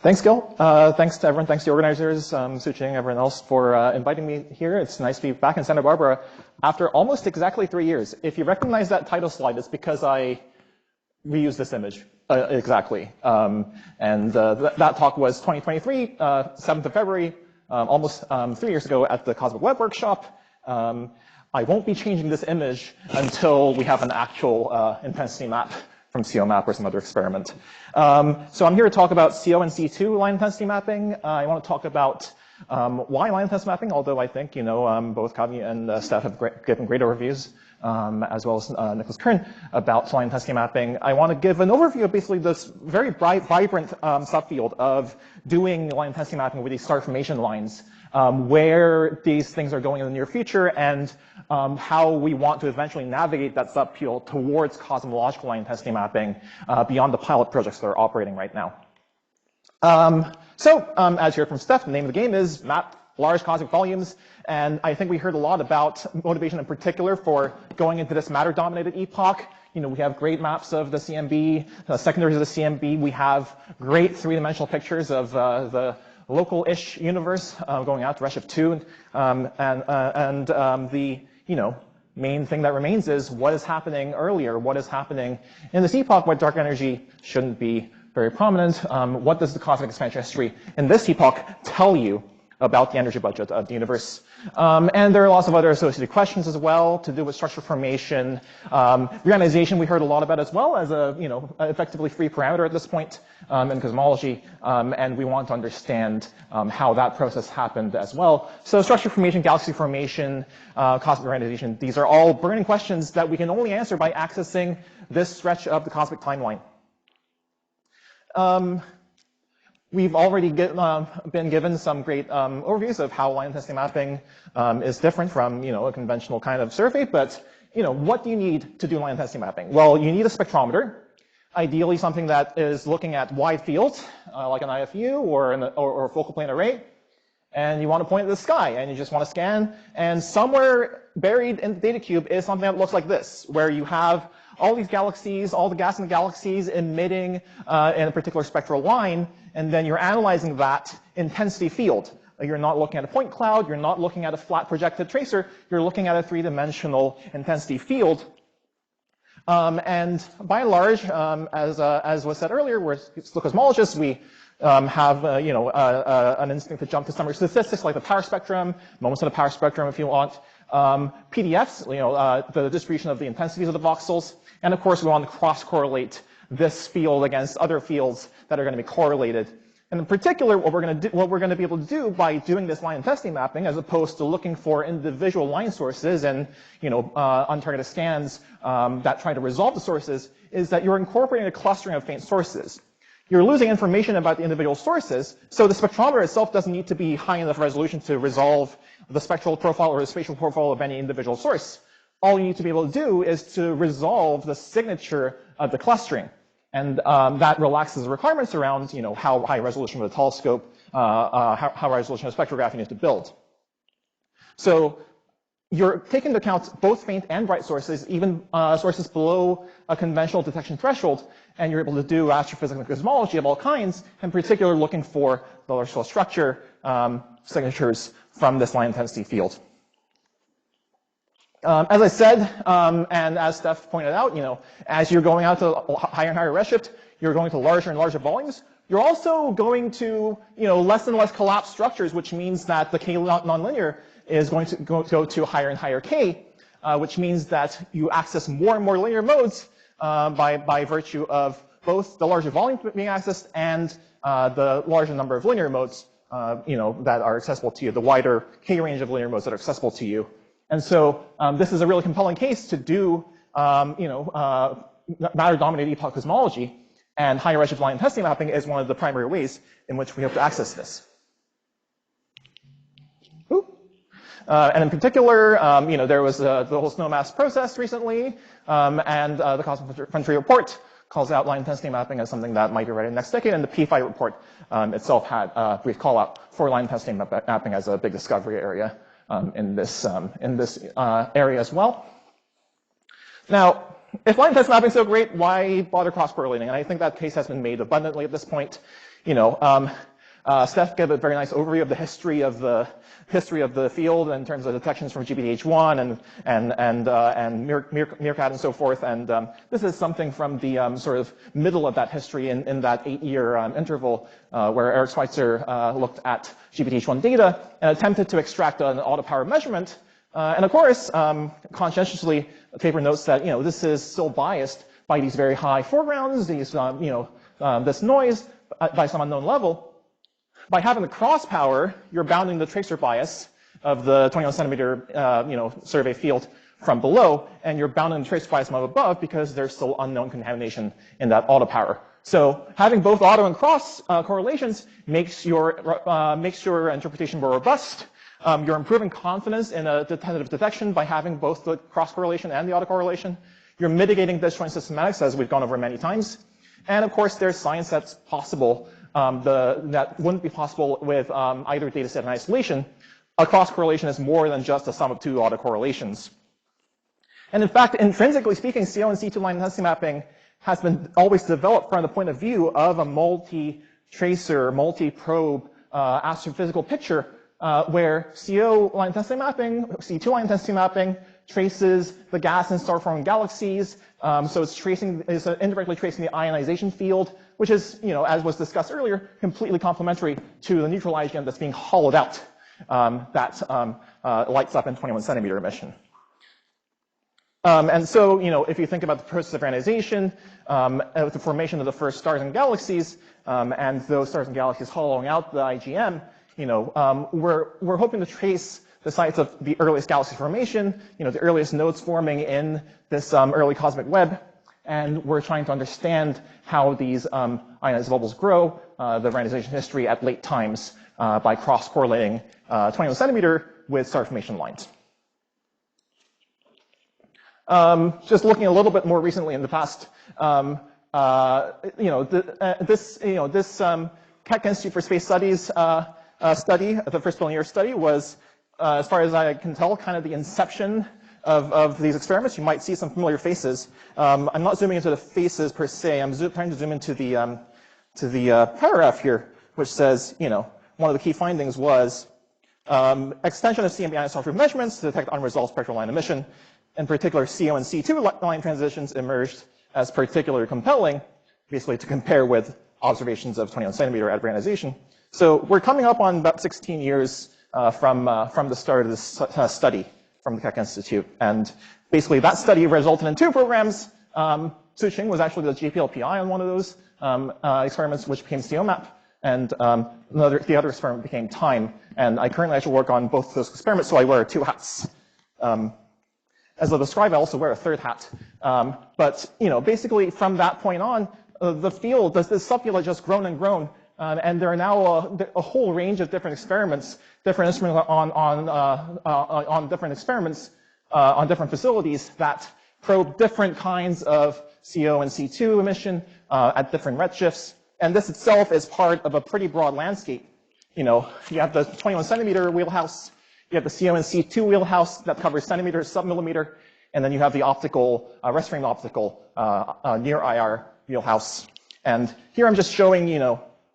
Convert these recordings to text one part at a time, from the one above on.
Thanks, Gil. Thanks to everyone. Thanks to the organizers, Suching, everyone else for inviting me here. It's nice to be back in Santa Barbara after almost exactly 3 years. If you recognize that title slide, it's because I reused this image exactly. That talk was 2023, 7th of February, almost 3 years ago at the Cosmic Web Workshop. I won't be changing this image until we have an actual intensity map from COMAP or some other experiment. So I'm here to talk about CO and C2 line intensity mapping. I want to talk about why line intensity mapping, although I think, both Kavli and Steph have given great overviews, as well as Nicholas Kern, about line intensity mapping. I want to give an overview of basically this very bright, vibrant subfield of doing line intensity mapping with these star formation lines, where these things are going in the near future, and how we want to eventually navigate that subfield towards cosmological line intensity mapping beyond the pilot projects that are operating right now. As you heard from Steph, the name of the game is map large cosmic volumes, and I think we heard a lot about motivation in particular for going into this matter-dominated epoch. We have great maps of the CMB, secondaries of the CMB. We have great three-dimensional pictures of the local-ish universe going out to Redshift 2, the main thing that remains is what is happening earlier, what is happening in this epoch where dark energy shouldn't be very prominent. What does the cosmic expansion history in this epoch tell you about the energy budget of the universe? And there are lots of other associated questions as well to do with structure formation. Reionization we heard a lot about as well as a effectively free parameter at this point in cosmology, and we want to understand how that process happened as well. So structure formation, galaxy formation, cosmic reionization, these are all burning questions that we can only answer by accessing this stretch of the cosmic timeline. We've already been given some great overviews of how line intensity mapping is different from a conventional kind of survey, but what do you need to do line intensity mapping? Well, you need a spectrometer, ideally something that is looking at wide fields, like an IFU or a focal plane array, and you want to point at the sky, and you just want to scan, and somewhere buried in the data cube is something that looks like this, where you have all these galaxies, all the gas in the galaxies emitting in a particular spectral line, and then you're analyzing that intensity field. You're not looking at a point cloud, you're not looking at a flat projected tracer, you're looking at a three-dimensional intensity field. And by and large, as was said earlier, we're still cosmologists, we have an instinct to jump to summary statistics like the power spectrum, moments in the power spectrum if you want, PDFs, the distribution of the intensities of the voxels, and of course we want to cross-correlate this field against other fields that are going to be correlated. And in particular, what we're going to be able to do by doing this line intensity mapping, as opposed to looking for individual line sources and untargeted scans that try to resolve the sources, is that you're incorporating a clustering of faint sources. You're losing information about the individual sources, so the spectrometer itself doesn't need to be high enough resolution to resolve the spectral profile or the spatial profile of any individual source. All you need to be able to do is to resolve the signature of the clustering. And that relaxes the requirements around how high resolution of the telescope, how resolution of spectrograph you need to build. So you're taking into account both faint and bright sources, even sources below a conventional detection threshold, and you're able to do astrophysics and cosmology of all kinds, in particular looking for the large scale structure signatures from this line intensity field. As I said, and as Steph pointed out, as you're going out to higher and higher redshift, you're going to larger and larger volumes. You're also going to, less and less collapsed structures, which means that the K nonlinear is going to go to higher and higher K, which means that you access more and more linear modes by virtue of both the larger volume being accessed and the larger number of linear modes, that are accessible to you, the wider K range of linear modes that are accessible to you. And so this is a really compelling case to do, matter-dominated epoch cosmology, and higher redshift line intensity mapping is one of the primary ways in which we hope to access this. And in particular, there was the whole SNOMAS process recently, and the Cosmic Frontier report calls out line intensity mapping as something that might be ready next decade, and the P5 report itself had a brief call out for line intensity mapping as a big discovery area in this area as well. Now, if line intensity mapping is so great, why bother cross-correlating? And I think that case has been made abundantly at this point. Steph gave a very nice overview of the history of the field in terms of detections from GBDH1 and Meerkat and so forth. And this is something from the sort of middle of that history in that 8-year interval where Eric Schweitzer looked at GBDH1 data and attempted to extract an autopower measurement. And of course, conscientiously, the paper notes that this is still biased by these very high foregrounds, these this noise by some unknown level. By having the cross power, you're bounding the tracer bias of the 21 centimeter survey field from below, and you're bounding the tracer bias from above because there's still unknown contamination in that auto power. So having both auto and cross correlations makes your interpretation more robust. You're improving confidence in a tentative detection by having both the cross correlation and the auto correlation. You're mitigating disjoint systematics, as we've gone over many times. And of course, there's science that's possible that wouldn't be possible with either data set in isolation. A cross correlation is more than just a sum of two autocorrelations. And in fact, intrinsically speaking, CO and C2 line intensity mapping has been always developed from the point of view of a multi-tracer, multi-probe astrophysical picture where CO line intensity mapping, C2 line intensity mapping traces the gas and star-forming galaxies. So it's indirectly tracing the ionization field, which is, as was discussed earlier, completely complementary to the neutral IGN that's being hollowed out that lights up in 21 centimeter emission. And so, if you think about the process of ionization, with the formation of the first stars and galaxies, and those stars and galaxies hollowing out the IGM, we're hoping to trace the sites of the earliest galaxy formation, the earliest nodes forming in this early cosmic web. And we're trying to understand how these ionized bubbles grow, the ionization history at late times by cross-correlating 21 centimeter with star formation lines. Just looking a little bit more recently in the past, this Keck Institute for Space Studies study, the first billion-year study, was, as far as I can tell, kind of the inception of these experiments. You might see some familiar faces. I'm not zooming into the faces per se. I'm trying to zoom into the paragraph here, which says, one of the key findings was extension of CMB-LSS measurements to detect unresolved spectral line emission. In particular, CO and C2 line transitions emerged as particularly compelling, basically to compare with observations of 21 centimeter at ionization. So we're coming up on about 16 years from the start of this study from the Keck Institute. And basically that study resulted in 2 programs. Suching was actually the JPLPI on one of those experiments, which became COMAP. And the other experiment became TIME. And I currently actually work on both those experiments, so I wear 2 hats. As I'll describe, I also wear a 3rd hat. But basically from that point on, the field, this subfield has just grown and grown. And there are now a whole range of different experiments, different instruments on different experiments, on different facilities that probe different kinds of CO and C2 emission at different redshifts. And this itself is part of a pretty broad landscape. You have the 21 centimeter wheelhouse, you have the CO and C2 wheelhouse that covers centimeters, sub-millimeter, and then you have the optical, rest frame optical, near IR wheelhouse. And here I'm just showing,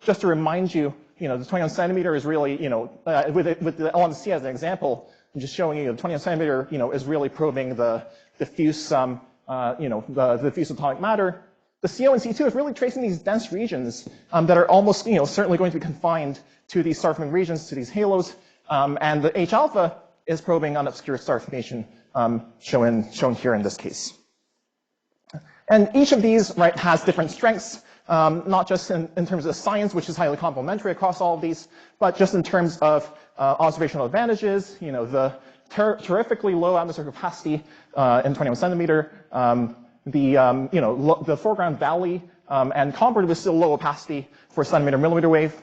just to remind you, the 21 centimeter is really, with the LMC as an example, I'm just showing you the 21 centimeter, is really probing the diffuse, the diffuse atomic matter. The CO and C2 is really tracing these dense regions that are almost, certainly going to be confined to these star forming regions, to these halos. And the H alpha is probing unobscure star formation, shown here in this case. And each of these, has different strengths. Not just in terms of science, which is highly complementary across all of these, but just in terms of observational advantages, the terrifically low atmospheric capacity in 21 centimeter, the foreground valley, and comparatively still low opacity for centimeter millimeter wave.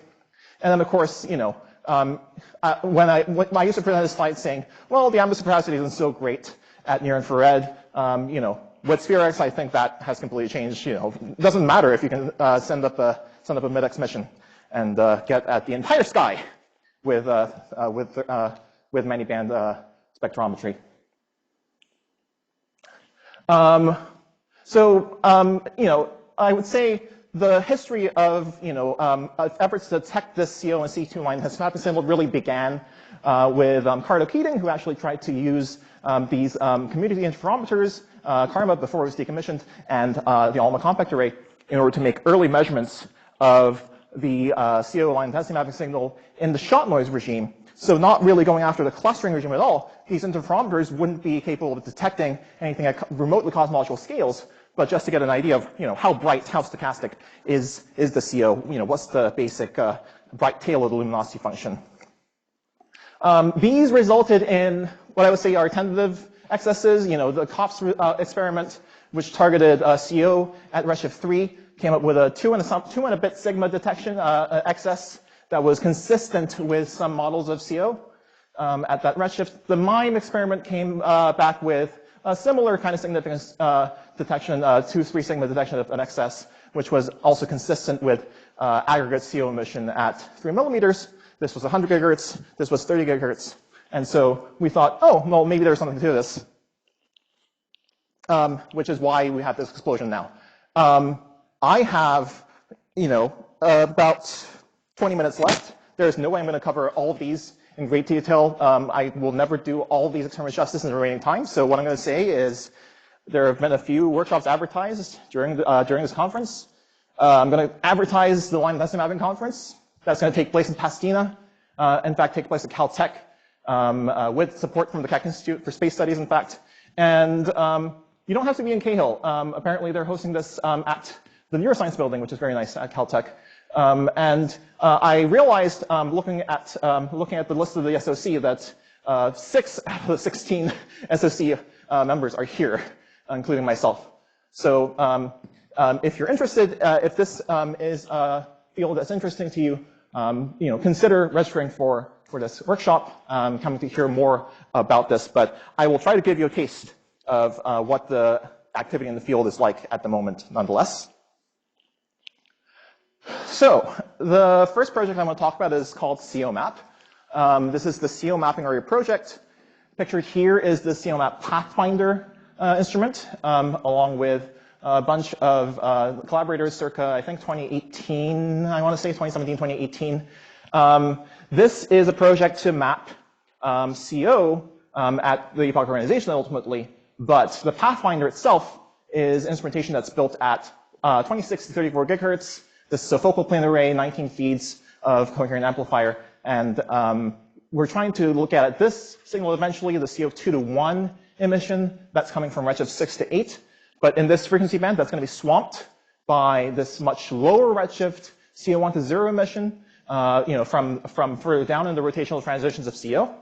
And then of course, when I used to present this slide saying, well, the atmospheric capacity isn't so great at near infrared, with SphereX, I think that has completely changed. It doesn't matter if you can send up a mid-X mission and get at the entire sky with many-band spectrometry. So, I would say the history of, efforts to detect this CO and C2 line intensity signal really began with Carlo Keating, who actually tried to use these community interferometers, KARMA, before it was decommissioned, and the ALMA compact array in order to make early measurements of the CO line intensity mapping signal in the shot noise regime. So not really going after the clustering regime at all. These interferometers wouldn't be capable of detecting anything at remotely cosmological scales, but just to get an idea of, how bright, how stochastic is the CO, what's the basic bright tail of the luminosity function. These resulted in what I would say are tentative excesses. The COPS experiment, which targeted CO at redshift 3, came up with a 2 and a bit sigma detection excess that was consistent with some models of CO at that redshift. The MIME experiment came back with a similar kind of significance detection, 2-3 sigma detection of an excess, which was also consistent with aggregate CO emission at 3 millimeters. This was 100 gigahertz. This was 30 gigahertz. And so we thought, oh, well, maybe there's something to this, which is why we have this explosion now. I have, about 20 minutes left. There's no way I'm going to cover all of these in great detail. I will never do all of these experiments justice in the remaining time. So what I'm going to say is there have been a few workshops advertised during this conference. I'm going to advertise the line intensity mapping conference. That's going to take place in Pasadena. In fact, take place at Caltech with support from the Keck Institute for Space Studies, in fact. And you don't have to be in Cahill. Apparently, they're hosting this at the Neuroscience building, which is very nice at Caltech. I realized, looking at the list of the SOC, that 6 out of the 16 SOC members are here, including myself. So if you're interested, if this is a field that's interesting to you, consider registering for this workshop. Coming to hear more about this, but I will try to give you a taste of what the activity in the field is like at the moment, nonetheless. So the first project I'm going to talk about is called COMAP. This is the CO mapping array project. Pictured here is the COMAP Pathfinder instrument, along with a bunch of collaborators circa, I think, 2018, I want to say 2017, 2018. This is a project to map CO at the epoch organization ultimately, but the Pathfinder itself is instrumentation that's built at 26 to 34 gigahertz. This is a focal plane array, 19 feeds of coherent amplifier, and we're trying to look at this signal eventually, the CO2 to 1 emission that's coming from redshift 6 to 8. But in this frequency band, that's going to be swamped by this much lower redshift CO1 to 0 emission, from further down in the rotational transitions of CO,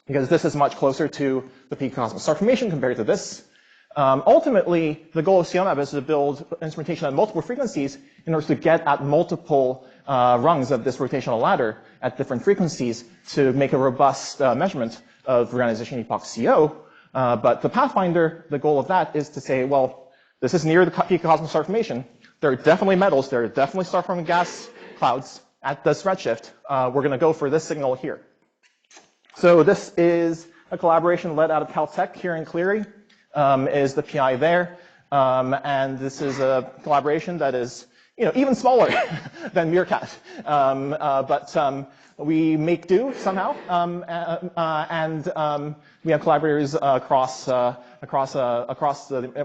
because this is much closer to the peak cosmic star formation compared to this. Ultimately, the goal of COMAP is to build instrumentation at multiple frequencies in order to get at multiple rungs of this rotational ladder at different frequencies to make a robust measurement of reionization epoch CO. But the Pathfinder, the goal of that is to say, well, this is near the peak cosmic star formation. There are definitely metals. There are definitely star-forming gas clouds at this redshift. We're going to go for this signal here. So this is a collaboration led out of Caltech here in Cleary. Is the PI there. And this is a collaboration that is, even smaller than Meerkat. But we make do somehow. And we have collaborators across the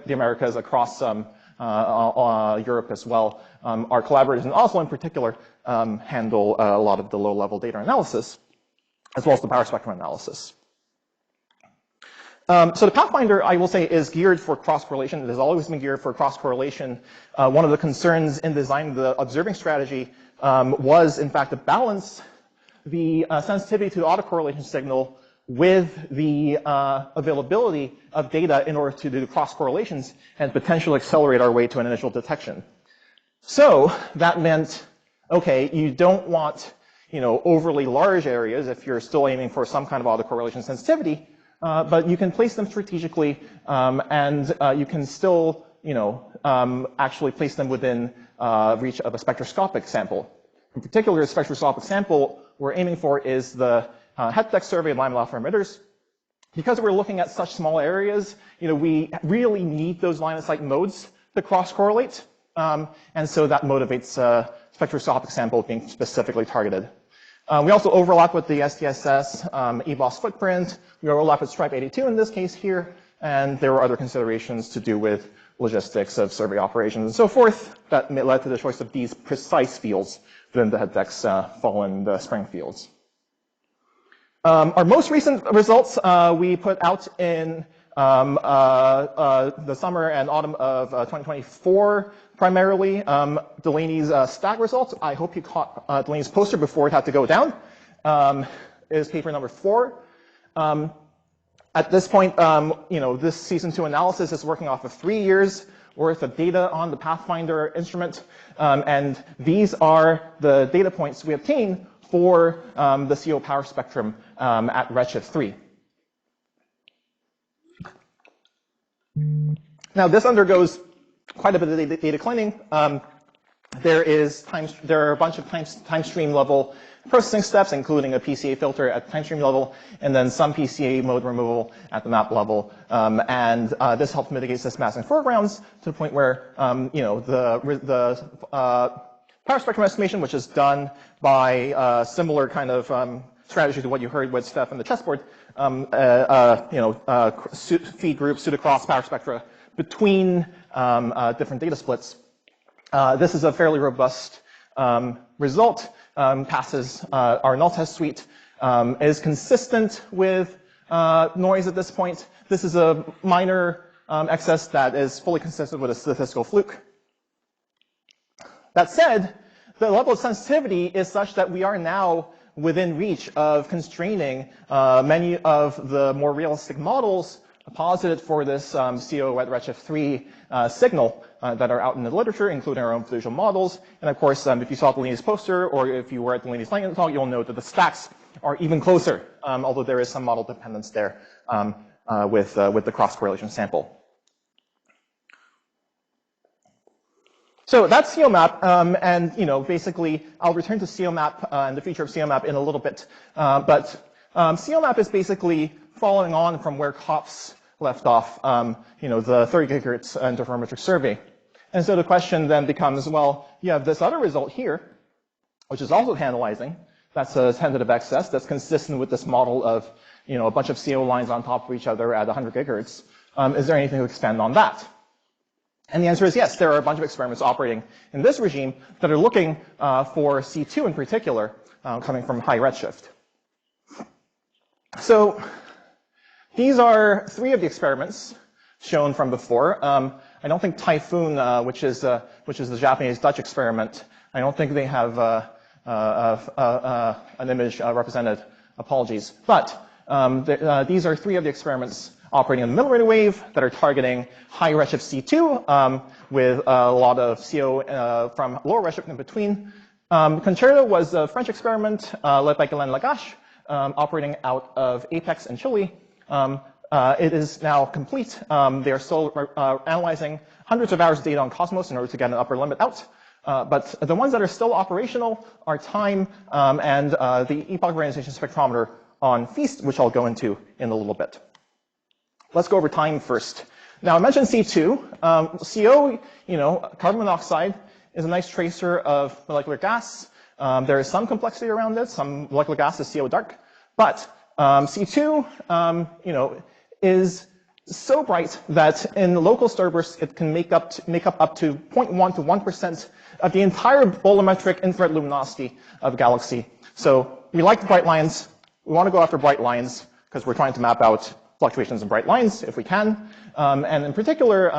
Americas, across Europe as well. Our collaborators in Oslo in particular handle a lot of the low-level data analysis, as well as the power spectrum analysis. So the Pathfinder, I will say, is geared for cross-correlation. It has always been geared for cross-correlation. One of the concerns in designing the observing strategy was, in fact, to balance the sensitivity to the autocorrelation signal with the availability of data in order to do cross-correlations and potentially accelerate our way to an initial detection. So that meant, okay, you don't want, overly large areas if you're still aiming for some kind of autocorrelation sensitivity. But you can place them strategically, and you can still, actually place them within reach of a spectroscopic sample. In particular, the spectroscopic sample we're aiming for is the HETDEX survey of Lyman alpha emitters. because we're looking at such small areas, we really need those line of sight modes to cross-correlate. And so that motivates spectroscopic samples being specifically targeted. We also overlap with the SDSS EBOS footprint. We overlap with Stripe 82 in this case here. And there were other considerations to do with logistics of survey operations and so forth that led to the choice of these precise fields within the head-dex fall in the spring fields. Our most recent results we put out in the summer and autumn of 2024, primarily. Delaney's stack results, I hope you caught Delaney's poster before it had to go down, is paper number 4. At this point, this season 2 analysis is working off of 3 years worth of data on the Pathfinder instrument, and these are the data points we obtain for the CO power spectrum at redshift 3. Now, this undergoes quite a bit of data cleaning. There are a bunch of time stream level processing steps, including a PCA filter at time stream level, and then some PCA mode removal at the map level. And this helps mitigate cismass and foregrounds to the point where the power spectrum estimation, which is done by similar kind of strategy to what you heard with Steph in the chessboard, feed group, pseudocross power spectra between different data splits. This is a fairly robust result, passes our null test suite, is consistent with noise at this point. This is a minor excess that is fully consistent with a statistical fluke. That said, the level of sensitivity is such that we are now within reach of constraining many of the more realistic models posited for this CO at redshift 3 signal that are out in the literature, including our own visual models. And of course, if you saw Delaney's poster, or if you were at Delaney's lightning talk, you'll know that the stacks are even closer, although there is some model dependence there with the cross-correlation sample. So that's COMAP, and basically, I'll return to COMAP and the future of COMAP in a little bit. But COMAP is basically following on from where COPS left off, the 30 gigahertz interferometric survey. And so the question then becomes, well, you have this other result here, which is also tantalizing. That's a tentative excess that's consistent with this model of, a bunch of CO lines on top of each other at 100 gigahertz. Is there anything to expand on that? And the answer is yes. There are a bunch of experiments operating in this regime that are looking for C2 in particular, coming from high redshift. So these are 3 of the experiments shown from before. I don't think Typhoon, which is the Japanese-Dutch experiment, I don't think they have an image represented. Apologies. But these are 3 of the experiments operating in the millimeter wave that are targeting high redshift C2 with a lot of CO from lower redshift in between. Concerto was a French experiment led by Guylaine Lagache, operating out of Apex in Chile. It is now complete. They are still analyzing hundreds of hours of data on Cosmos in order to get an upper limit out. But the ones that are still operational are TIME and the epoch organization spectrometer on FEAST, which I'll go into in a little bit. Let's go over TIME first. Now, I mentioned C2. CO, carbon monoxide, is a nice tracer of molecular gas. There is some complexity around it. Some molecular gas is CO dark. But C2, is so bright that in local starbursts, it can make up to 0.1 to 1% of the entire bolometric infrared luminosity of a galaxy. So we like the bright lines. We want to go after bright lines because we're trying to map out fluctuations in bright lines if we can. And in particular,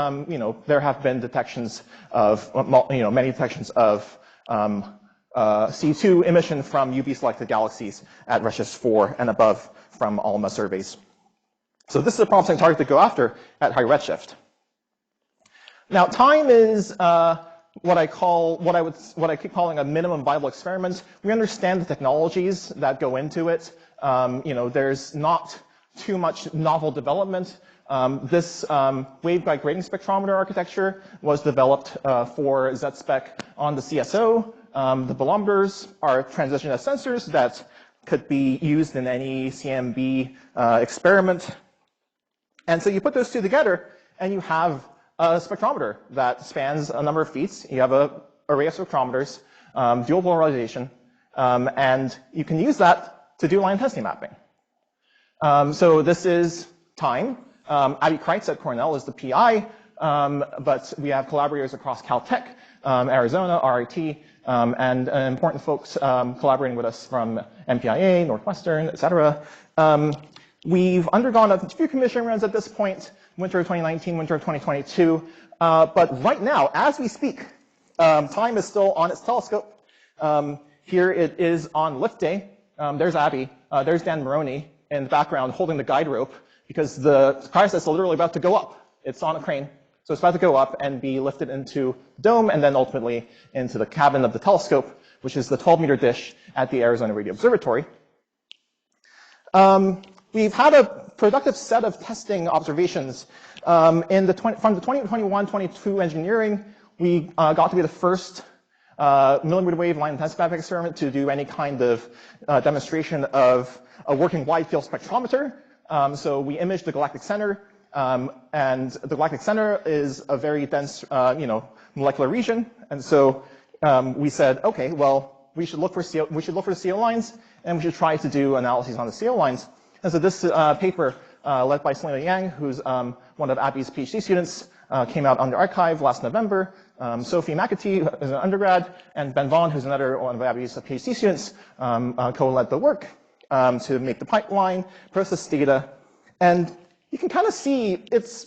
there have been detections of, many detections of C2 emission from UV-selected galaxies at redshift 4 and above from ALMA surveys. So this is a promising target to go after at high redshift. Now, TIME is what I keep calling a minimum viable experiment. We understand the technologies that go into it. There's not too much novel development. This waveguide grading spectrometer architecture was developed for ZSpec on the CSO. The bolometers are transition as sensors that could be used in any CMB experiment. And so you put those two together, and you have a spectrometer that spans a number of feet. You have an array of spectrometers, dual polarization, and you can use that to do line intensity mapping. So this is time. Abby Kreitz at Cornell is the PI, but we have collaborators across Caltech, Arizona, RIT, and important folks collaborating with us from MPIA, Northwestern, et cetera. We've undergone a few commission runs at this point, winter of 2019, winter of 2022. But right now, as we speak, time is still on its telescope. Here it is on lift day. There's Abby. There's Dan Maroney in the background holding the guide rope because the cryostat is literally about to go up. It's on a crane. So it's about to go up and be lifted into the dome and then ultimately into the cabin of the telescope, which is the 12-meter dish at the Arizona Radio Observatory. We've had a productive set of testing observations. From the 2021-22 engineering, we got to be the first millimeter wave line intensity mapping experiment to do any kind of demonstration of a working wide field spectrometer. So we imaged the galactic center, and the galactic center is a very dense, molecular region. And so we said, okay, well, we should look for the CO lines, and we should try to do analyses on the CO lines. And so this paper, led by Selena Yang, who's one of Abby's PhD students, came out on the archive last November. Sophie McAtee is an undergrad, and Ben Vaughn, who's another one of Abby's PhD students, co-led the work to make the pipeline, process data. And you can kind of see it's,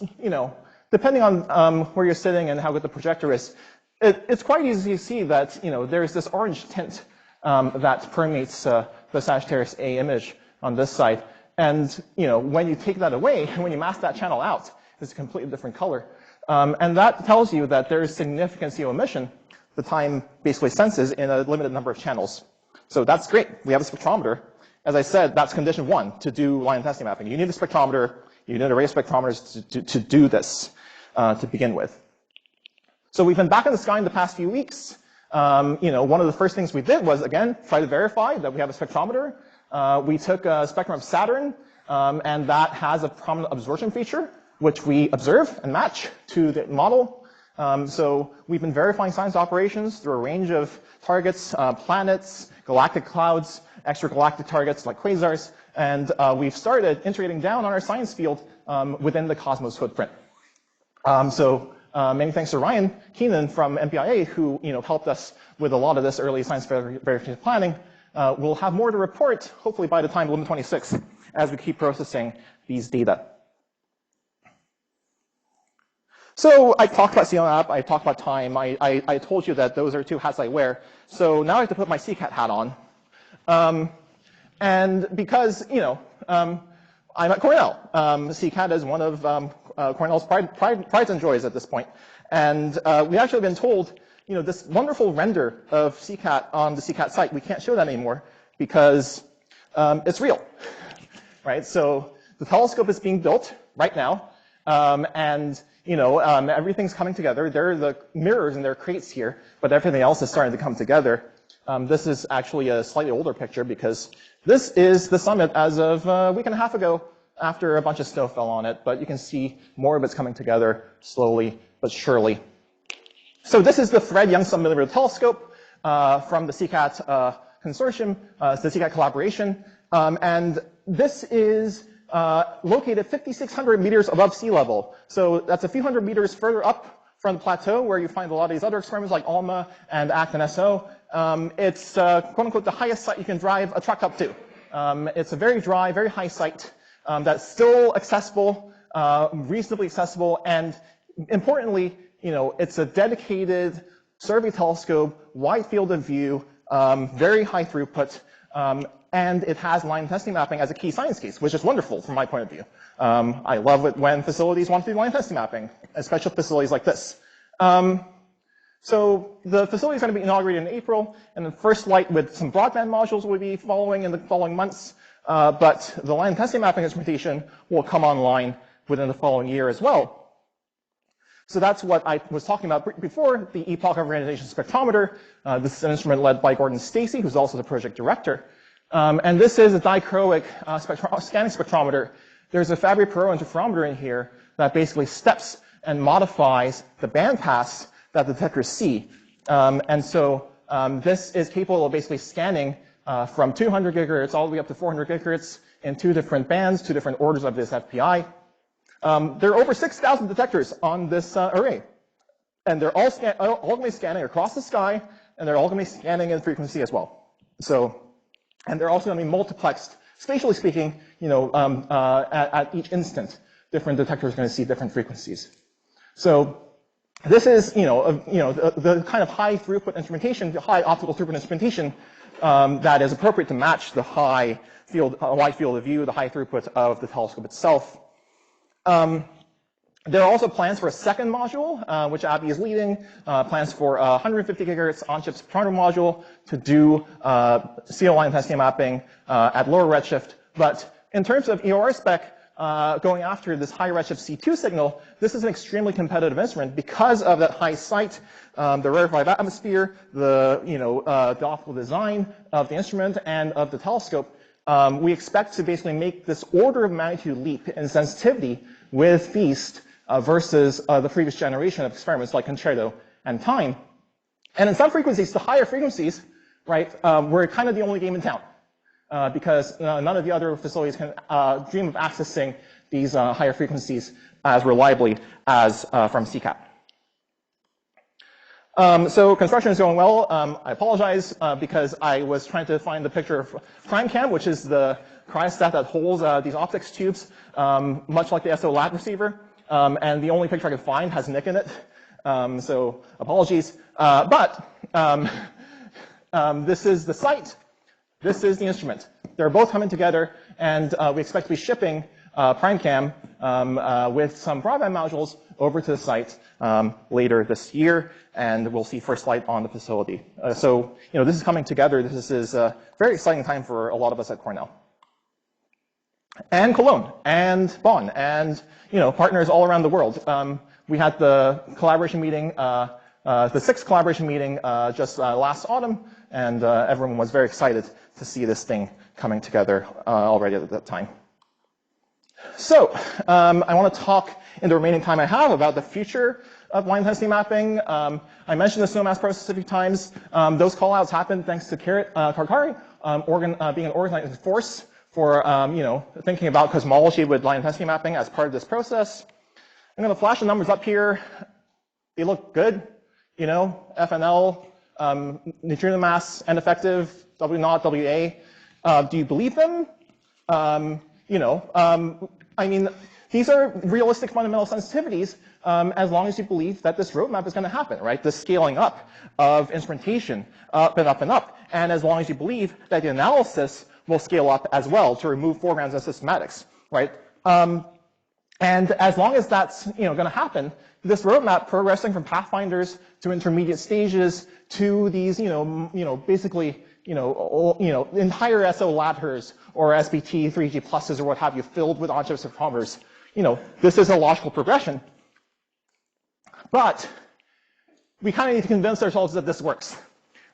depending on where you're sitting and how good the projector is, it's quite easy to see that, there's this orange tint that permeates the Sagittarius A image on this side. And, when you take that away, when you mask that channel out, it's a completely different color. And that tells you that there is significant CO emission the time basically senses in a limited number of channels. So that's great. We have a spectrometer. As I said, that's condition one to do line intensity mapping. You need a spectrometer. You need an array of spectrometers to do this to begin with. So we've been back in the sky in the past few weeks. One of the first things we did was, again, try to verify that we have a spectrometer. We took a spectrum of Saturn, and that has a prominent absorption feature, which we observe and match to the model. So we've been verifying science operations through a range of targets, planets, galactic clouds, extragalactic targets like quasars, and we've started integrating down on our science field within the Cosmos footprint. Many thanks to Ryan Keenan from MPIA, who helped us with a lot of this early science verification planning. We'll have more to report, hopefully by the time of 26, as we keep processing these data. So I talked about CMAP, I talked about time, I told you that those are two hats I wear. So now I have to put my CCAT hat on. And because, I'm at Cornell. CCAT is one of Cornell's prides and joys at this point. And we actually have been told, this wonderful render of CCAT on the CCAT site, we can't show that anymore because it's real, right? So the telescope is being built right now, and everything's coming together. There are the mirrors and there are crates here, but everything else is starting to come together. This is actually a slightly older picture because this is the summit as of a week and a half ago after a bunch of snow fell on it, but you can see more of it's coming together slowly but surely. So this is the Fred Young submillimeter telescope from the CCAT consortium, the CCAT collaboration, and this is located 5,600 meters above sea level. So that's a few hundred meters further up from the plateau where you find a lot of these other experiments like ALMA and ACT and SO. It's quote unquote the highest site you can drive a truck up to. It's a very dry, very high site that's still accessible, reasonably accessible, and importantly, it's a dedicated survey telescope, wide field of view, very high throughput, and it has line intensity mapping as a key science case, which is wonderful from my point of view. I love it when facilities want to do line intensity mapping, especially facilities like this. So the facility is going to be inaugurated in April, and the first flight with some broadband modules will be following in the following months, but the line intensity mapping instrumentation will come online within the following year as well. So that's what I was talking about before, the epoch organization spectrometer. This is an instrument led by Gordon Stacy, who's also the project director. And this is a dichroic scanning spectrometer there's a Fabry-Perot interferometer in here that basically steps and modifies the bandpass that the detectors see. And so this is capable of basically scanning from 200 gigahertz all the way up to 400 gigahertz in 2 different bands, 2 different orders of this FPI. There are over 6,000 detectors on this array. And they're all going to be scanning across the sky, and they're all going to be scanning in frequency as well. So, and they're also going to be multiplexed, spatially speaking, at each instant. Different detectors are going to see different frequencies. So this is, the kind of high throughput instrumentation, the high optical throughput instrumentation that is appropriate to match the wide field of view, the high throughput of the telescope itself. There are also plans for a second module, which Abby is leading, plans for a 150 gigahertz on-chip spectrometer module to do CO line intensity mapping at lower redshift. But in terms of EOR spec, going after this high redshift C2 signal, this is an extremely competitive instrument because of that high sight, the rarefied atmosphere, the optical design of the instrument and of the telescope. We expect to basically make this order of magnitude leap in sensitivity with FEAST versus the previous generation of experiments like Concerto and Time. And in some frequencies, the higher frequencies, right, we're kind of the only game in town because none of the other facilities can dream of accessing these higher frequencies as reliably as from CCAP. So construction is going well. I apologize because I was trying to find the picture of PrimeCam, which is the cryostat that holds these optics tubes, much like the SO lat receiver. And the only picture I could find has Nick in it. So apologies. But this is the site. This is the instrument. They're both coming together, and we expect to be shipping PrimeCam with some broadband modules over to the site later this year, and we'll see first light on the facility. So, this is coming together. This is a very exciting time for a lot of us at Cornell. And Cologne, and Bonn, and, partners all around the world. We had the collaboration meeting, the 6th collaboration meeting just last autumn, and everyone was very excited to see this thing coming together already at that time. So, I want to talk in the remaining time I have about the future of line intensity mapping. I mentioned the SNOMAS process a few times. Those callouts happened thanks to Karkari being an organizing force for thinking about cosmology with line intensity mapping as part of this process. I'm going to flash the numbers up here. They look good. FNL, neutrino mass, N effective, W naught, WA. Do you believe them? I mean, these are realistic fundamental sensitivities as long as you believe that this roadmap is going to happen, right? The scaling up of instrumentation up and up and up. And as long as you believe that the analysis will scale up as well to remove foregrounds and systematics, right? And as long as that's going to happen, this roadmap progressing from pathfinders to intermediate stages to these basically entire SO ladders or SBT 3G pluses or what have you filled with on-chip spectrometers, this is a logical progression. But we kind of need to convince ourselves that this works,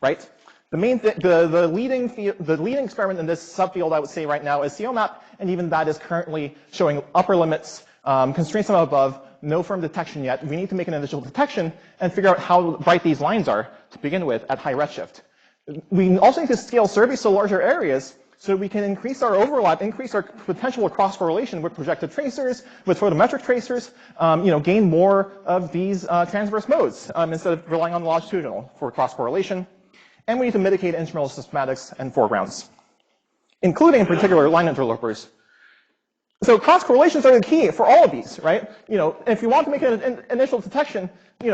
right? The main the leading experiment in this subfield, I would say right now, is COMAP, and even that is currently showing upper limits, constraints from above, no firm detection yet. We need to make an initial detection and figure out how bright these lines are to begin with at high redshift. We also need to scale surveys to larger areas so we can increase our overlap, increase our potential cross correlation with projected tracers, with photometric tracers, gain more of these transverse modes instead of relying on longitudinal for cross correlation. And we need to mitigate instrumental systematics and foregrounds, including in particular line interlopers. So cross correlations are the key for all of these, right? If you want to make an initial detection,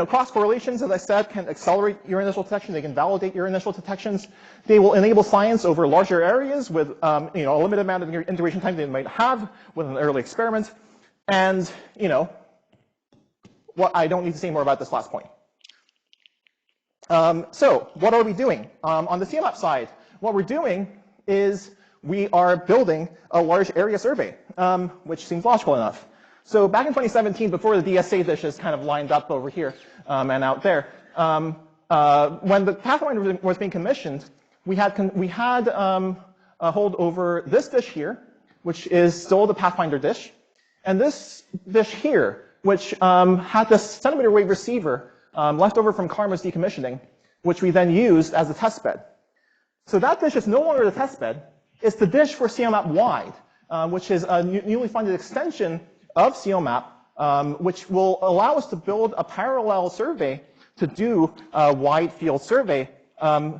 cross correlations, as I said, can accelerate your initial detection. They can validate your initial detections. They will enable science over larger areas with a limited amount of integration time they might have with an early experiment. And what I don't need to say more about this last point. So what are we doing? On the CMAP side, what we're doing is we are building a large area survey, which seems logical enough. So back in 2017, before the DSA dishes kind of lined up over here and out there, when the Pathfinder was being commissioned, we had a hold over this dish here, which is still the Pathfinder dish, and this dish here, which had this centimeter wave receiver left over from Karma's decommissioning, which we then used as a test bed. So that dish is no longer the test bed. It's the dish for COMAP wide, which is a newly funded extension of COMAP, which will allow us to build a parallel survey to do a wide field survey,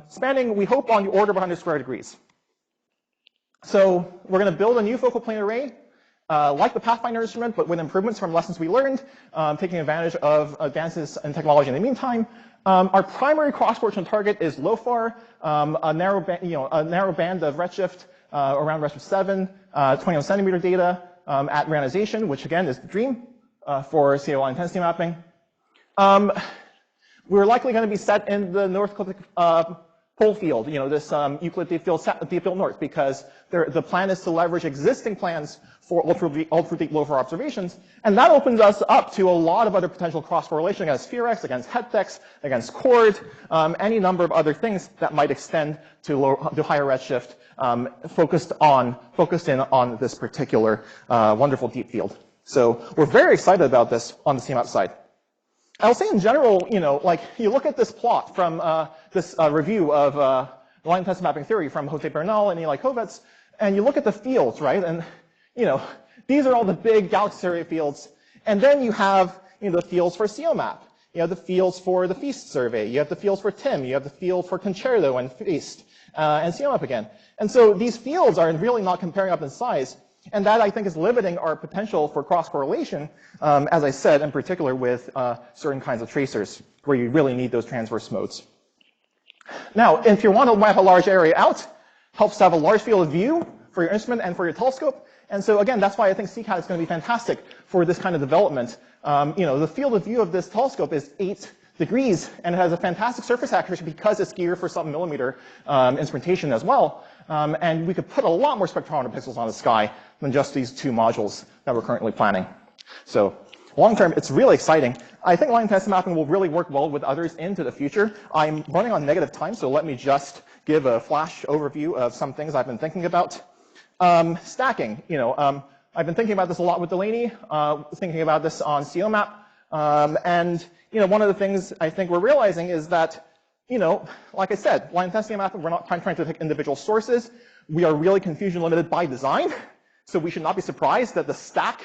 spanning, we hope, on the order of 100 square degrees. So we're going to build a new focal plane array, like the Pathfinder instrument, but with improvements from lessons we learned, taking advantage of advances in technology in the meantime. Our primary cross-portion target is LOFAR, a narrow band of redshift around redshift 7, 21 centimeter data at randomization, which again is the dream for CO line intensity mapping. We're likely going to be set in the north ecliptic pole field, this Euclid deep field north, because the plan is to leverage existing plans for ultra-deep LOFAR observations, and that opens us up to a lot of other potential cross-correlation against spherex, against HETEX, against CHORD, any number of other things that might extend to higher redshift, focused in on this particular wonderful deep field. So we're very excited about this on the CMAP side. I'll say in general, like you look at this plot from this review of line intensity mapping theory from Jose Bernal and Eli Kovets, and you look at the fields, right? And these are all the big galaxy area fields, and then you have the fields for COMAP. You have the fields for the FEAST survey. You have the fields for TIM. You have the field for Concerto and FEAST and COMAP again. And so these fields are really not comparing up in size. And that, I think, is limiting our potential for cross-correlation, as I said, in particular with certain kinds of tracers, where you really need those transverse modes. Now, if you want to map a large area out, helps to have a large field of view for your instrument and for your telescope. And so, again, that's why I think CCAT is going to be fantastic for this kind of development. The field of view of this telescope is 8 degrees, and it has a fantastic surface accuracy because it's geared for sub-millimeter instrumentation as well. And we could put a lot more spectrometer pixels on the sky than just these 2 modules that we're currently planning. So long term, it's really exciting. I think line intensity mapping will really work well with others into the future. I'm running on negative time, so let me just give a flash overview of some things I've been thinking about. Stacking, I've been thinking about this a lot with Delaney, thinking about this on COMAP. And one of the things I think we're realizing is that, like I said, line intensity mapping, we're not trying to pick individual sources. We are really confusion limited by design. So we should not be surprised that the stack,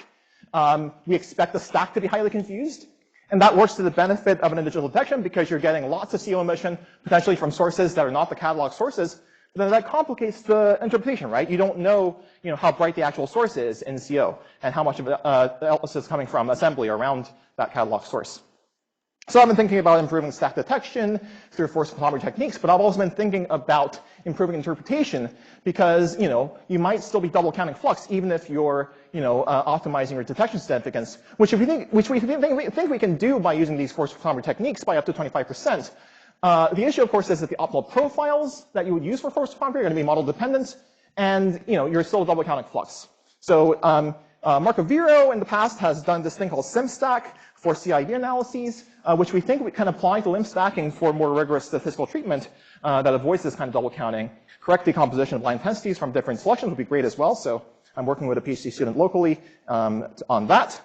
we expect the stack to be highly confused. And that works to the benefit of an individual detection because you're getting lots of CO emission potentially from sources that are not the catalog sources. But then that complicates the interpretation, right? You don't know, how bright the actual source is in CO and how much of the LSS is coming from assembly around that catalog source. So I've been thinking about improving stack detection through force spectrometry techniques, but I've also been thinking about improving interpretation because, you might still be double counting flux even if you're, optimizing your detection significance, which we think we can do by using these force spectrometry techniques by up to 25%. The issue, of course, is that the optimal profiles that you would use for force spectrometry are going to be model dependent, and, you're still double counting flux. So Marco Viro in the past has done this thing called SimStack for CID analyses, which we think we can apply to limb stacking for more rigorous statistical treatment that avoids this kind of double counting. Correct decomposition of line intensities from different selections would be great as well. So I'm working with a PhD student locally on that.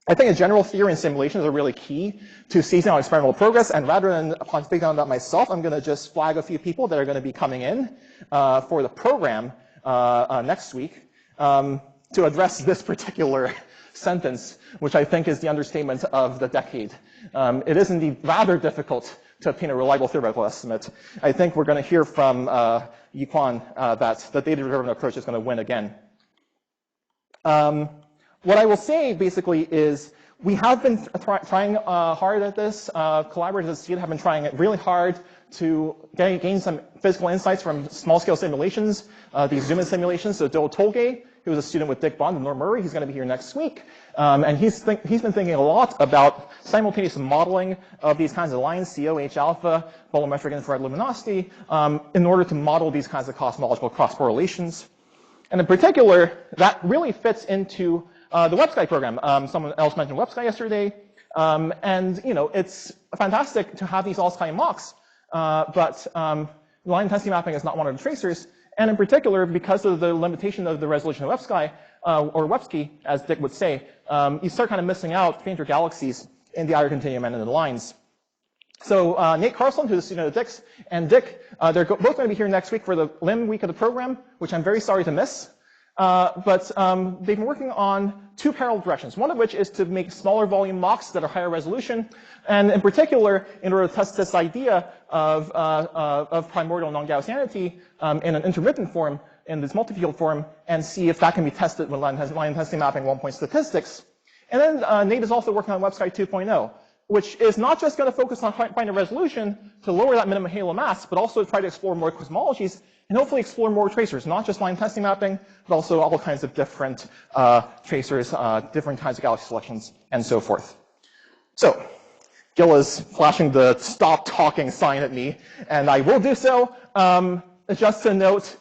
I think in general, theory and simulations are really key to seizing on experimental progress. And rather than pontificate on that myself, I'm going to just flag a few people that are going to be coming in for the program next week to address this particular sentence, which I think is the understatement of the decade. It is indeed rather difficult to obtain a reliable theoretical estimate. I think we're going to hear from Yiquan that the data-driven approach is going to win again. What I will say basically is we have been trying hard at this. Collaborators at CID have been trying really hard to gain some physical insights from small-scale simulations, these zoom-in simulations. So Do Tolgay, who was a student with Dick Bond and Norm Murray, he's going to be here next week. And he's been thinking a lot about simultaneous modeling of these kinds of lines, CO, H alpha, bolometric infrared luminosity, in order to model these kinds of cosmological cross-correlations. And in particular, that really fits into the WebSky program. Someone else mentioned WebSky yesterday. And, it's fantastic to have these all-sky mocks, but line intensity mapping is not one of the tracers. And in particular, because of the limitation of the resolution of WebSky, or WebSky, as Dick would say, you start kind of missing out fainter galaxies in the outer continuum and in the lines. So Nate Carlson, who's a student of Dick's, and Dick, they're both going to be here next week for the LIM week of the program, which I'm very sorry to miss. But they've been working on two parallel directions, one of which is to make smaller volume mocks that are higher resolution, and in particular, in order to test this idea of primordial non-Gaussianity in an intermittent form, in this multi-field form, and see if that can be tested with line intensity mapping one-point statistics. And then Nate is also working on WebSky 2.0, which is not just going to focus on finding resolution to lower that minimum halo mass, but also to try to explore more cosmologies and hopefully explore more tracers, not just line intensity mapping, but also all kinds of different tracers, different kinds of galaxy selections, and so forth. So Gil is flashing the stop talking sign at me, and I will do so. Just to note,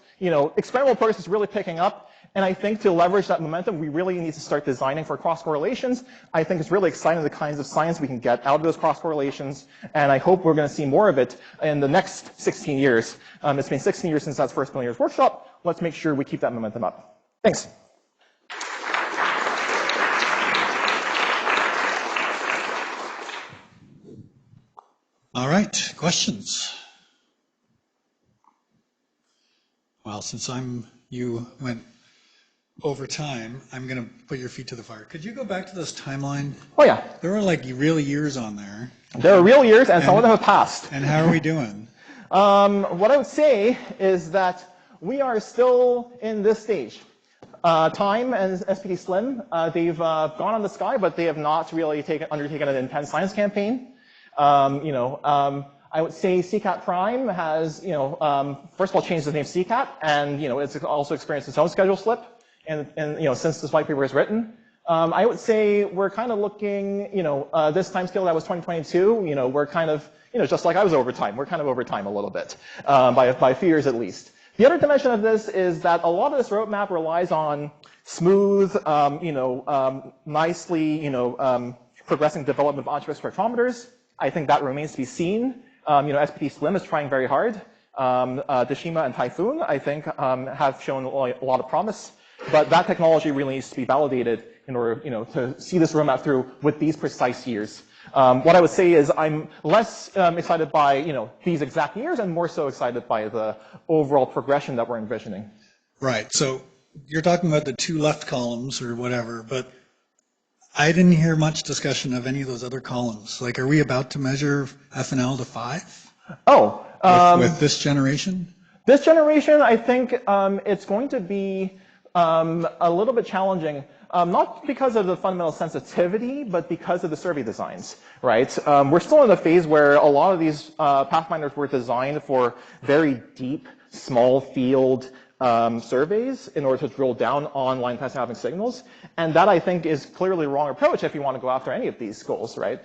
experimental progress is really picking up. And I think to leverage that momentum, we really need to start designing for cross-correlations. I think it's really exciting the kinds of science we can get out of those cross-correlations. And I hope we're going to see more of it in the next 16 years. It's been 16 years since that first Million Years workshop. Let's make sure we keep that momentum up. Thanks. All right, questions? Well, since you went over time, I'm going to put your feet to the fire. Could you go back to this timeline? Oh, yeah. There are like real years on there. There are real years, and some of them have passed. And how are we doing? What I would say is that we are still in this stage. Time and SPD Slim, they've gone on the sky, but they have not really undertaken an intense science campaign. I would say CCAT Prime has, first of all, changed the name CCAT, and it's also experienced its own schedule slip. And since this white paper was written, I would say we're kind of looking, this time scale that was 2022, we're kind of, just like I was over time, we're kind of over time a little bit, by a few years at least. The other dimension of this is that a lot of this roadmap relies on smooth, nicely, progressing development of object spectrometers. I think that remains to be seen. SPD Slim is trying very hard. Deshima and Typhoon, I think, have shown a lot of promise. But that technology really needs to be validated in order, to see this roadmap through with these precise years. What I would say is I'm less excited by, these exact years and more so excited by the overall progression that we're envisioning. Right. So you're talking about the two left columns or whatever, but I didn't hear much discussion of any of those other columns. Like, are we about to measure FNL to 5? Oh. With this generation? This generation, I think it's going to be a little bit challenging, not because of the fundamental sensitivity, but because of the survey designs, right? We're still in the phase where a lot of these pathfinders were designed for very deep, small field surveys in order to drill down on line intensity mapping signals. And that, I think, is clearly the wrong approach if you want to go after any of these goals, right?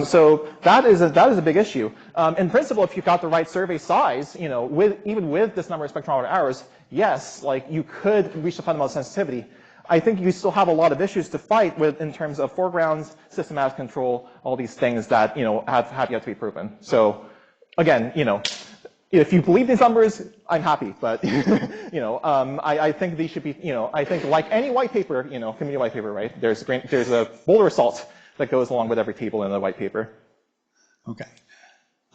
So that is a big issue. In principle, if you've got the right survey size, even with this number of spectrometer hours, yes, like you could reach the fundamental sensitivity. I think you still have a lot of issues to fight with in terms of foregrounds, systematic control, all these things that have yet to be proven. So again, if you believe these numbers, I'm happy. But I think these should be, I think like any white paper, community white paper, right? There's a boulder of salt that goes along with every table in the white paper. Okay.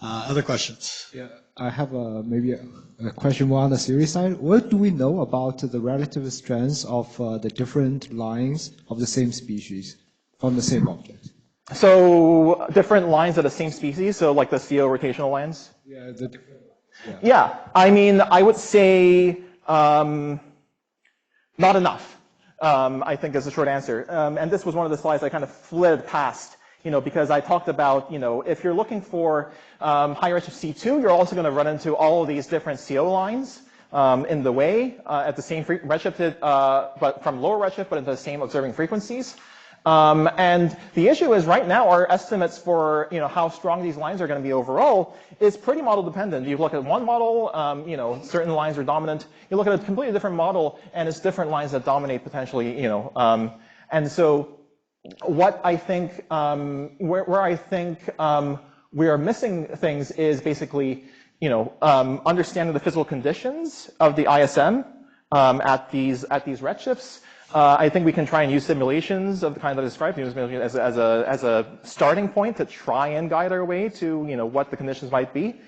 Other questions? Yeah, I have maybe a question more on the theory side. What do we know about the relative strengths of the different lines of the same species from the same object? So different lines of the same species, so like the CO rotational lines? Yeah, the different. Yeah, I mean, I would say not enough, I think is the short answer. And this was one of the slides I kind of fled past, because I talked about, if you're looking for high redshift C2, you're also going to run into all of these different CO lines in the way at the same redshift, but from lower redshift, but into the same observing frequencies. And the issue is right now our estimates for how strong these lines are going to be overall is pretty model dependent. You look at one model, certain lines are dominant. You look at a completely different model, and it's different lines that dominate potentially. And so what I think where I think we are missing things is basically understanding the physical conditions of the ISM at these redshifts. I think we can try and use simulations of the kind that I described as a starting point to try and guide our way to what the conditions might be.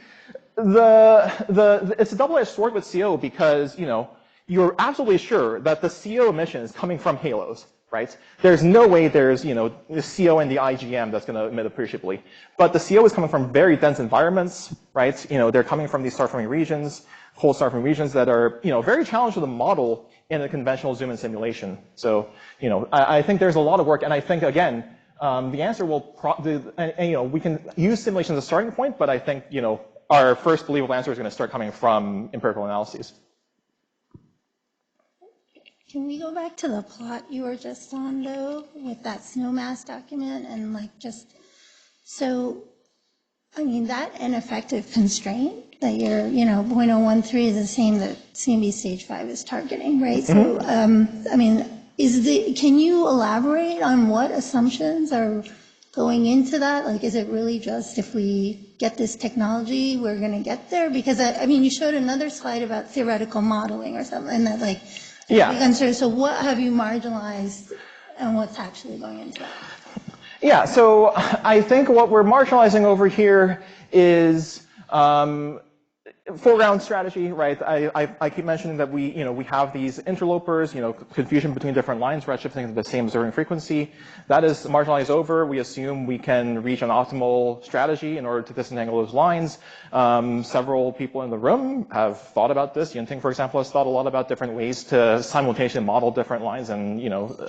It's a double-edged sword with CO because you're absolutely sure that the CO emission is coming from halos, right? There's no way there's the CO and the IGM that's going to emit appreciably, but the CO is coming from very dense environments, right? They're coming from these star-forming regions, cold star-forming regions that are very challenging to model in a conventional zoom-in simulation. So I think there's a lot of work, and I think again the answer will we can use simulation as a starting point, but I think our first believable answer is going to start coming from empirical analyses. Can we go back to the plot you were just on, though, with that snow mass document and that ineffective constraint that your 0.013 is the same that CMB stage 5 is targeting, right? Mm-hmm. So, can you elaborate on what assumptions are going into that? Is it really just if we get this technology, we're going to get there? Because you showed another slide about theoretical modeling or something that yeah. So what have you marginalized and what's actually going into that? Yeah, so I think what we're marginalizing over here is foreground strategy, right? I keep mentioning that we have these interlopers, confusion between different lines, redshifting at the same observing frequency. That is marginalized over. We assume we can reach an optimal strategy in order to disentangle those lines. Several people in the room have thought about this. Yunting, for example, has thought a lot about different ways to simultaneously model different lines, and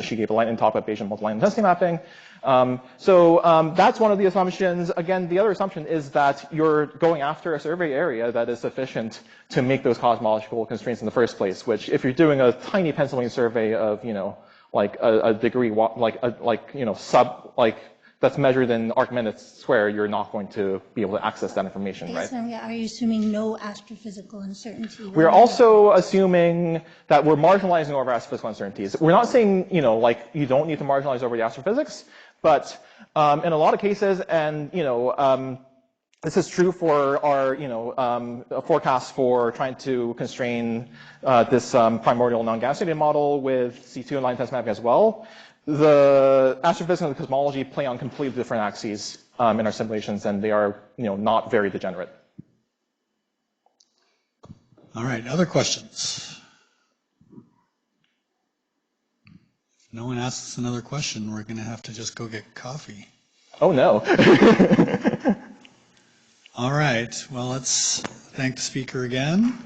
she gave a lightning talk about Bayesian multi-line intensity mapping. That's one of the assumptions. Again, the other assumption is that you're going after a survey area that is sufficient to make those cosmological constraints in the first place, which if you're doing a tiny Pennsylvania survey of, a degree, that's measured in arc-minutes square, you're not going to be able to access that information, right? Are you assuming no astrophysical uncertainty? We're also assuming that we're marginalizing over astrophysical uncertainties. We're not saying, you don't need to marginalize over the astrophysics, but in a lot of cases, and this is true for our forecast for trying to constrain this primordial non-gaussian model with C2 and line intensity mapping as well. The astrophysics and the cosmology play on completely different axes in our simulations, and they are not very degenerate. All right, other questions? If no one asks another question, we're going to have to just go get coffee. Oh, no. All right, well, let's thank the speaker again.